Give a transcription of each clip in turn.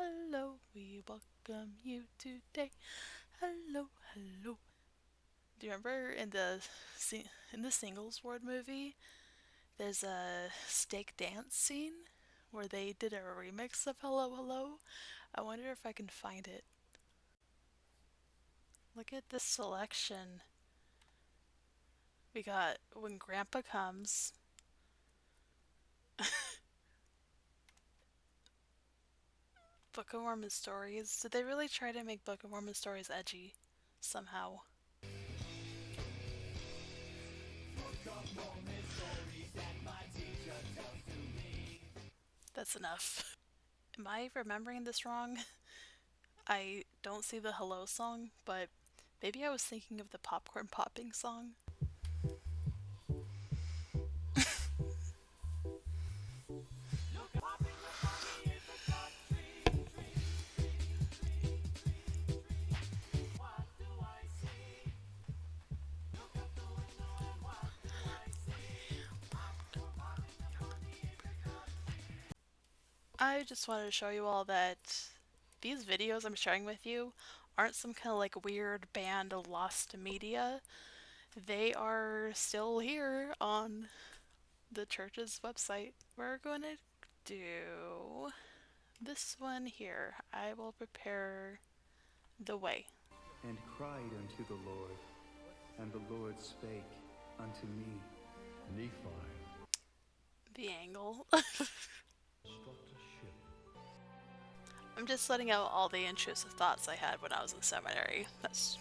hello, we welcome you today. Hello, hello. Do you remember in the Singles Ward movie, there's a steak dance scene where they did a remix of Hello, Hello? I wonder if I can find it. Look at this selection. We got When Grandpa Comes. Book of Mormon Stories. Did they really try to make Book of Mormon Stories edgy? Somehow. That's enough. Am I remembering this wrong? I don't see the hello song, but maybe I was thinking of the popcorn popping song. I just wanted to show you all that these videos I'm sharing with you aren't some kind of like weird band lost media. They are still here on the church's website. We're going to do this one here. I will prepare the way. And cried unto the Lord, and the Lord spake unto me. Nephi The angle. construct a ship. I'm just letting out all the intrusive thoughts I had when I was in seminary. It's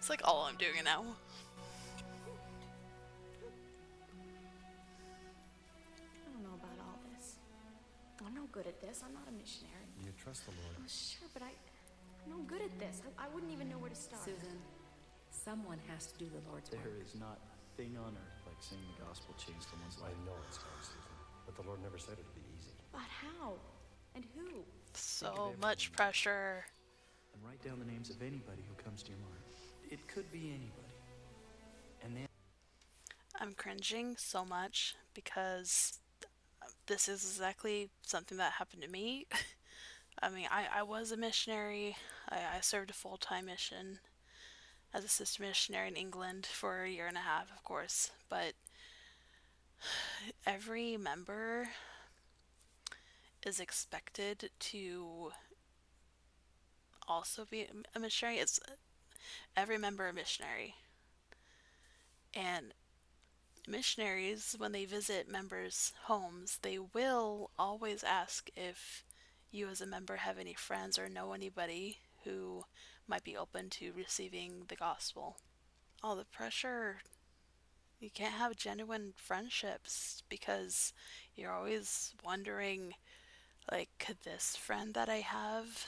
like all I'm doing now. I don't know about all this. I'm no good at this. I'm not a missionary. You trust the Lord. Oh, sure, but I'm no good at this. I wouldn't even know where to start. Susan, someone has to do the Lord's work. There is not a thing on earth like seeing the gospel change someone's I life. know it's hard, Susan, but the Lord never said it'd be easy. But how? And who? So much pressure. And write down the names of anybody who comes to your mind. It could be anybody. And then I'm cringing so much because this is exactly something that happened to me. I mean, I was a missionary. I served a full-time mission as a sister missionary in England for a year and a half, of course. But every member is expected to also be a missionary. It's every member a missionary. And missionaries, when they visit members' homes, they will always ask if you as a member have any friends or know anybody who might be open to receiving the gospel. All the pressure. You can't have genuine friendships because you're always wondering, like, could this friend that I have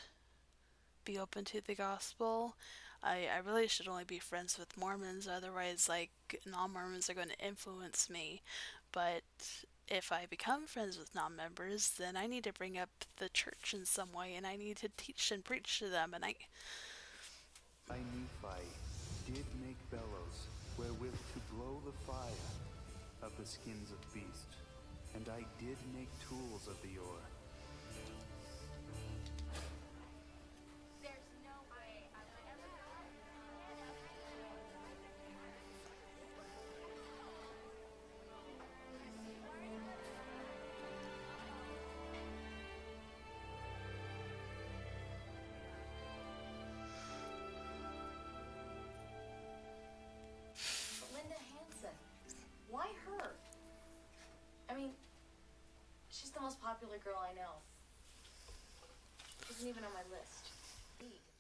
be open to the gospel? I really should only be friends with Mormons, otherwise, like, non-Mormons are going to influence me. But if I become friends with non-members, then I need to bring up the church in some way, and I need to teach and preach to them, and I, Nephi, did make bellows wherewith to blow the fire of the skins of beasts, and I did make tools of the ore. There's no way I would ever. Linda Hansen. Why her? I mean, she's the most popular girl I know. Isn't even on my list.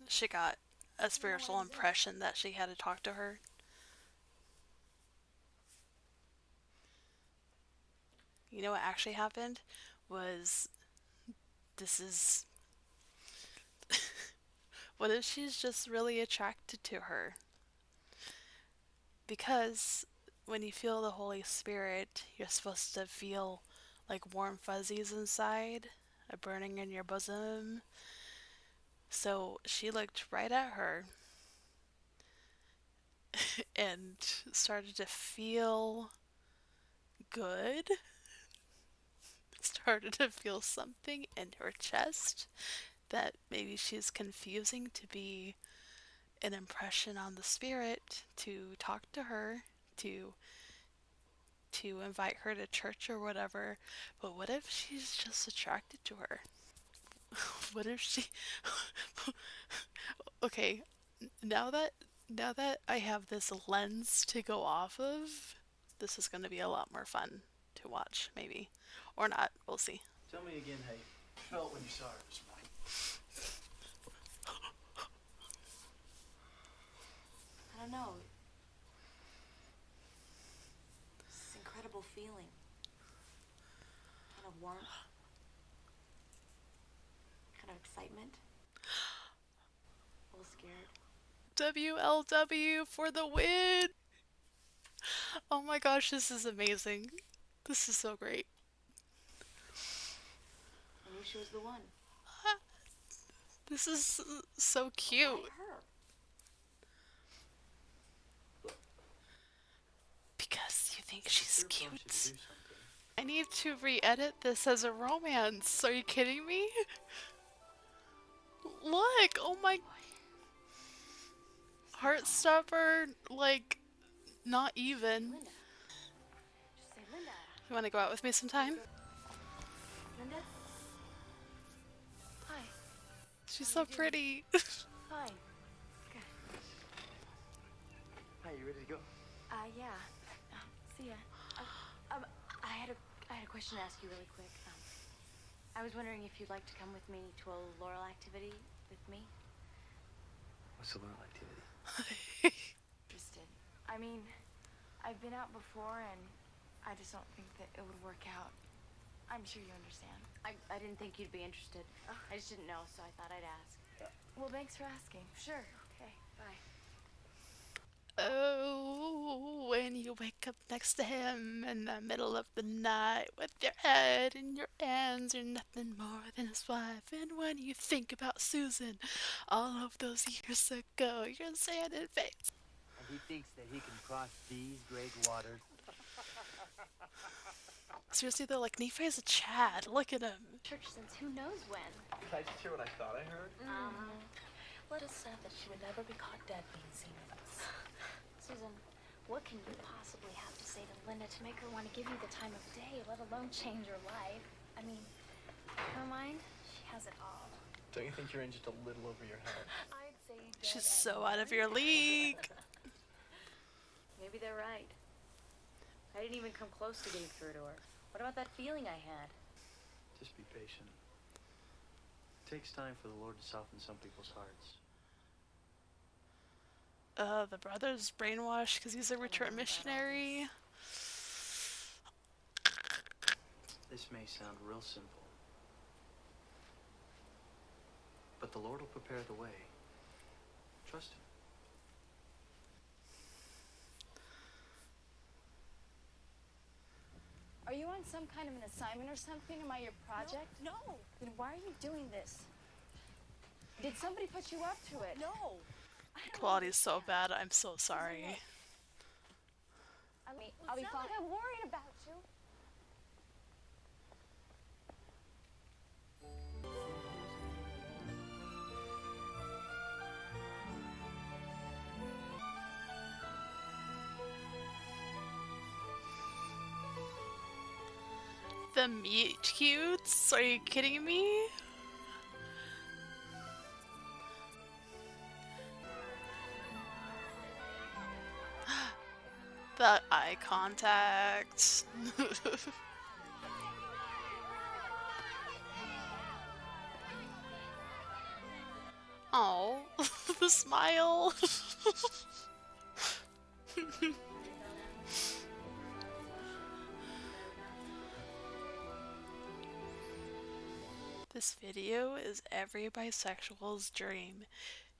she got a spiritual impression that she had to talk to her. You know what actually happened? Was this is what if she's just really attracted to her? Because when you feel the Holy Spirit, you're supposed to feel like warm fuzzies inside, a burning in your bosom. So she looked right at her and started to feel good. started to feel something in her chest that maybe she's confusing to be an impression on the spirit to talk to her, to invite her to church or whatever. But what if she's just attracted to her? What if she Okay, now that I have this lens to go off of, this is going to be a lot more fun to watch, maybe. Or not, we'll see. Tell me again how you felt when you saw her this morning. I don't know. This incredible feeling. Kind of warmth. Kind of excitement. A little scared. WLW for the win! Oh my gosh, this is amazing. This is so great. I knew she was the one. This is so cute. Why her? Because you think she's Sure prompts you to cute. do something. I need to re-edit this as a romance. Are you kidding me? Look! Oh my... Heartstopper, like, not even. Linda. Just say Linda. You want to go out with me sometime? Linda? Hi. She's so pretty. Hi. Hi, you ready to go? Yeah. See ya. I had a question to ask you really quick. I was wondering if you'd like to come with me to a Laurel activity with me. What's the little activity? Interested. I mean, I've been out before and I just don't think that it would work out. I'm sure you understand. I didn't think you'd be interested. I just didn't know, so I thought I'd ask. Well, thanks for asking. Sure. Okay. Bye. Oh, when you wake up next to him in the middle of the night with your head in your hands, you're nothing more than his wife. And when you think about Susan, all of those years ago, you're saying it face. And he thinks that he can cross these great waters. Seriously though, like Nephi's a Chad. Look at him. Church since who knows when. Did I just hear what I thought I heard? Let us said that she would never be caught dead being seen with us. Susan, what can you possibly have to say to Linda to make her want to give you the time of day, let alone change her life? I mean, her mind, she has it all. Don't you think you're in just a little over your head? I'd say dead She's and so out of buried. your league. Maybe they're right. I didn't even come close to getting through to her. What about that feeling I had? Just be patient. It takes time for the Lord to soften some people's hearts. The brother's brainwashed because he's a return missionary. This may sound real simple, but the Lord will prepare the way. Trust Him. Are you on some kind of an assignment or something? Am I your project? No. Then why are you doing this? Did somebody put you up to it? No. Quality's so bad, I'm so sorry. I'll be fine. I'm worried about you. The meat cutes? Are you kidding me? The eye contact. Oh, the smile. This video is every bisexual's dream.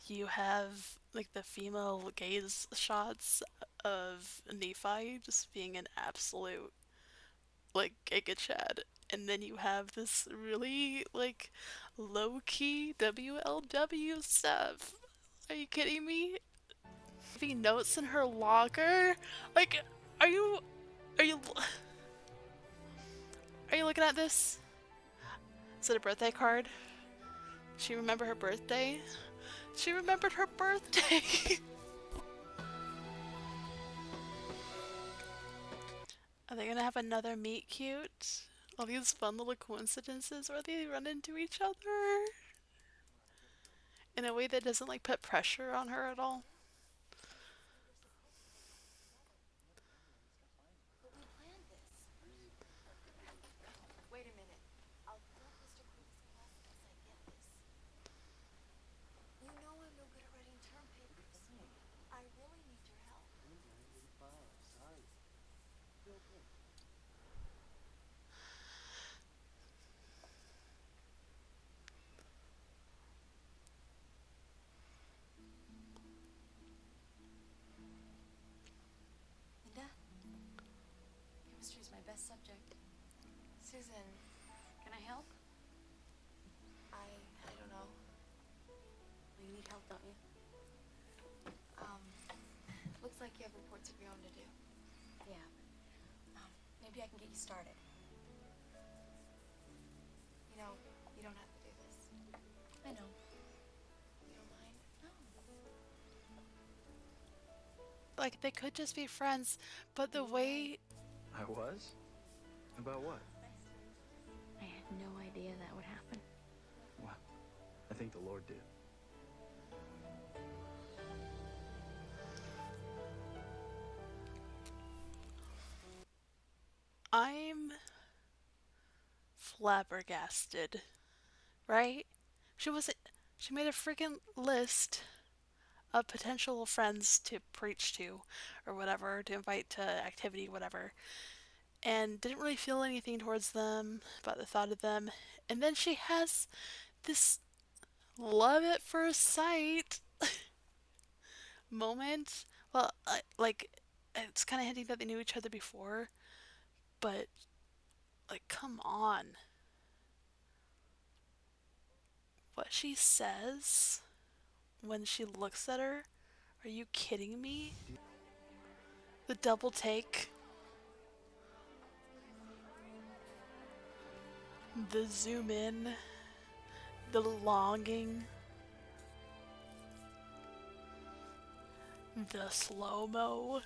You have like the female gaze shots of Nephi just being an absolute like Giga Chad, and then you have this really like low-key WLW stuff. Are you kidding me? Having notes in her locker? Like, are you Are you looking at this? Is it a birthday card? She remembered her birthday? She remembered her birthday! Are they gonna have another meet cute? All these fun little coincidences where they run into each other in a way that doesn't like put pressure on her at all. But we planned this. Wait a minute. I'll dump Mr. Cruz's class unless I get this. You know I'm no good at writing term papers. I really need your help. Sorry. Okay. Linda? Chemistry is my best subject. Susan. Can I help? I don't know. Well, you need help, don't you? Looks like you have reports of your own to do. Yeah. Maybe I can get you started. You know, you don't have to do this. I know. You don't mind? No. Like, they could just be friends, but the way. I was? About what? I had no idea that would happen. Well, I think the Lord did. I'm flabbergasted, right? She wasn't. She made a freaking list of potential friends to preach to, or whatever, to invite to activity, whatever, and didn't really feel anything towards them, about the thought of them. And then she has this love at first sight moment. Well, like, it's kind of hinting that they knew each other before, but, like, come on. What she says when she looks at her? Are you kidding me? The double take. The zoom in. The longing. The slow-mo.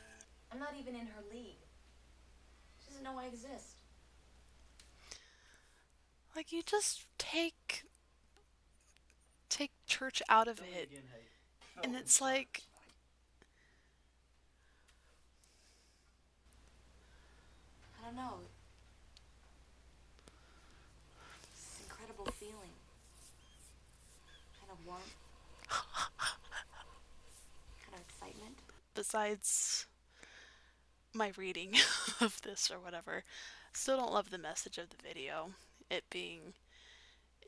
I'm not even in her league. She doesn't know I exist. Like, you just take church out of it. And it's like, I don't know. This incredible feeling. Kind of warmth. Kind of excitement. besides my reading of this or whatever, still don't love the message of the video. It being,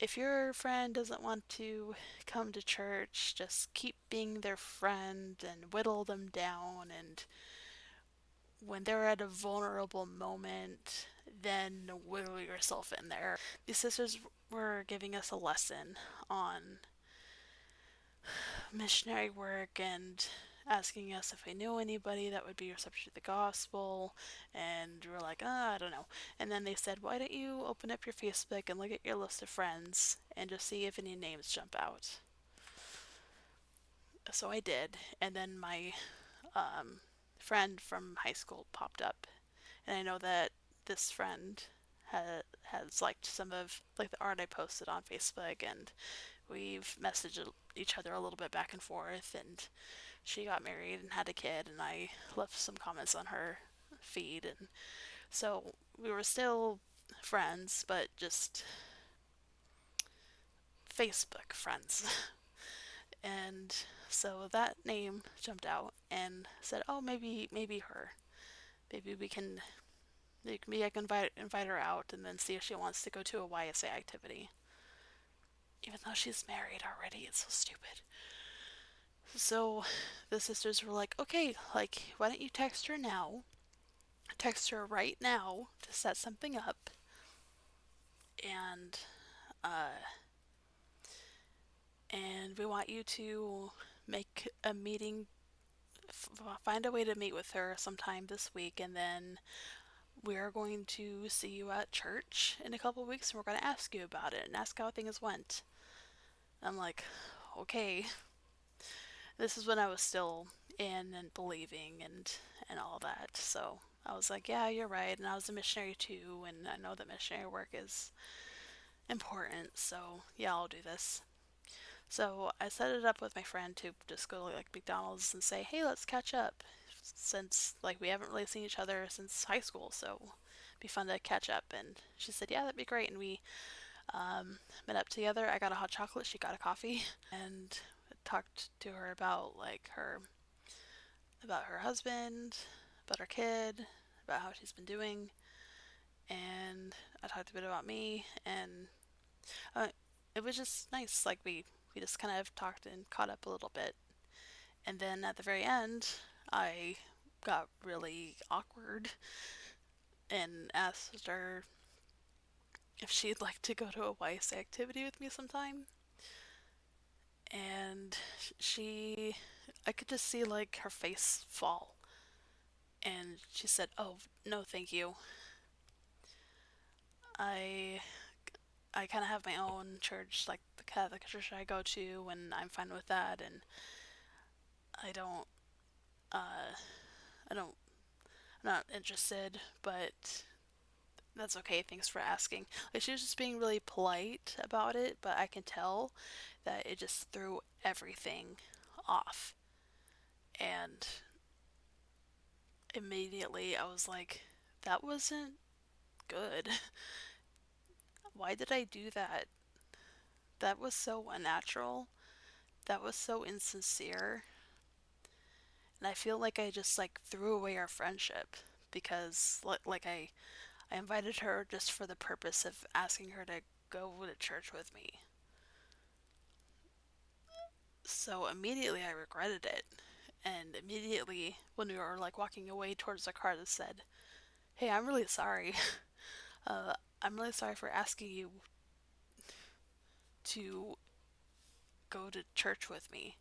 if your friend doesn't want to come to church, just keep being their friend and whittle them down, and when they're at a vulnerable moment, then whittle yourself in there. These sisters were giving us a lesson on missionary work and asking us if we knew anybody that would be receptive to the gospel, and we're like, I don't know. And then they said, why don't you open up your Facebook and look at your list of friends and just see if any names jump out. So I did, and then my friend from high school popped up, and I know that this friend has liked some of like the art I posted on Facebook, and we've messaged each other a little bit back and forth, and she got married and had a kid, and I left some comments on her feed, and so we were still friends, but just Facebook friends. And so that name jumped out and said, oh, maybe her. Maybe we can, maybe I can invite her out and then see if she wants to go to a YSA activity. Even though she's married already, it's so stupid. So the sisters were like, okay, like, why don't you text her now? Text her right now to set something up. And, and we want you to make a meeting, find a way to meet with her sometime this week, and then we are going to see you at church in a couple weeks and we're going to ask you about it and ask how things went. I'm like, okay. This is when I was still in and believing and all that. So I was like, yeah, you're right. And I was a missionary too, and I know that missionary work is important. So yeah, I'll do this. So I set it up with my friend to just go to like McDonald's and say, hey, let's catch up. Since like we haven't really seen each other since high school, so it'd be fun to catch up. And she said, yeah, that'd be great. And we met up together. I got a hot chocolate. She got a coffee, and talked to her about her husband, about her kid, about how she's been doing, and I talked a bit about me, and uh, it was just nice. Like we just kind of talked and caught up a little bit, and then at the very end, I got really awkward and asked her if she'd like to go to a YS activity with me sometime. And I could just see like her face fall. And she said, "Oh, no, thank you. I I kind of have my own church, like the Catholic church I go to, and I'm fine with that. And I don't, I don't, I'm not interested, but that's okay. Thanks for asking." Like she was just being really polite about it, but I can tell that it just threw everything off. And immediately I was like, that wasn't good. Why did I do that? That was so unnatural. That was so insincere. And I feel like I just like threw away our friendship because I invited her just for the purpose of asking her to go to church with me. So immediately I regretted it. And immediately when we were like walking away towards the car, I said, "Hey, I'm really sorry. I'm really sorry for asking you to go to church with me."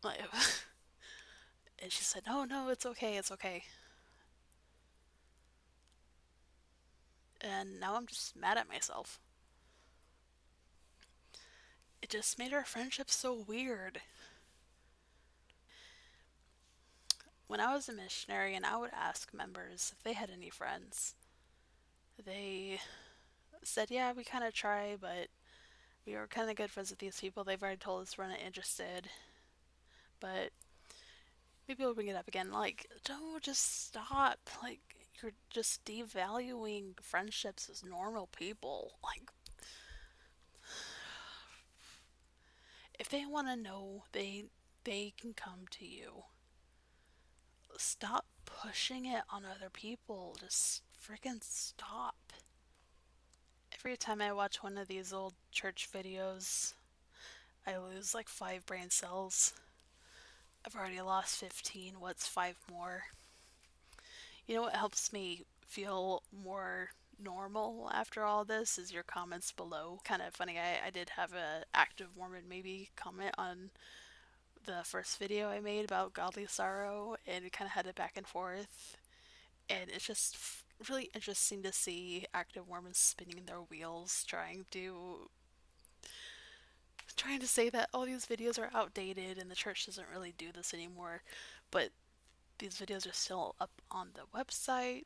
Like, and she said, "No, no, it's okay, it's okay." And now I'm just mad at myself. It just made our friendship so weird. When I was a missionary and I would ask members if they had any friends, they said, yeah, we kind of try, but we were kind of good friends with these people. They've already told us we're not interested, but maybe we'll bring it up again. Like, don't just stop. Like, you're just devaluing friendships as normal people. Like, if they want to know, they can come to you. Stop pushing it on other people. Just freaking stop. Every time I watch one of these old church videos, I lose like 5 brain cells. I've already lost 15. What's 5 more? You know what helps me feel more normal after all this is your comments below. Kind of funny, I did have a active Mormon maybe comment on the first video I made about godly sorrow, and we kind of had it back and forth. And it's just really interesting to see active Mormons spinning their wheels trying to say that all these videos are outdated and the church doesn't really do this anymore, but these videos are still up on the website.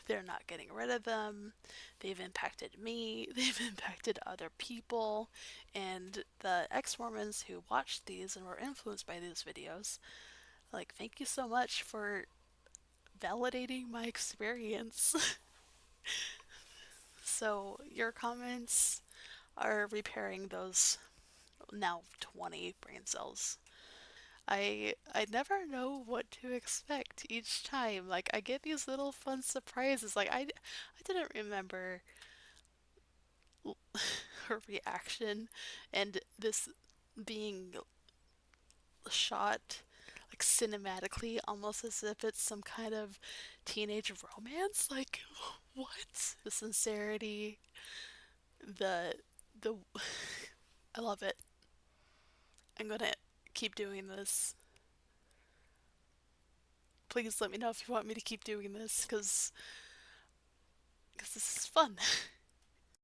They're not getting rid of them. They've impacted me. They've impacted other people. And the ex-Mormons who watched these and were influenced by these videos, like, thank you so much for validating my experience. So your comments are repairing those now 20 brain cells. I never know what to expect each time. Like I get these little fun surprises. Like I didn't remember her reaction and this being shot like cinematically almost as if it's some kind of teenage romance. Like what? The sincerity, the I love it. I'm gonna keep doing this. please let me know if you want me to keep doing this, because this is fun.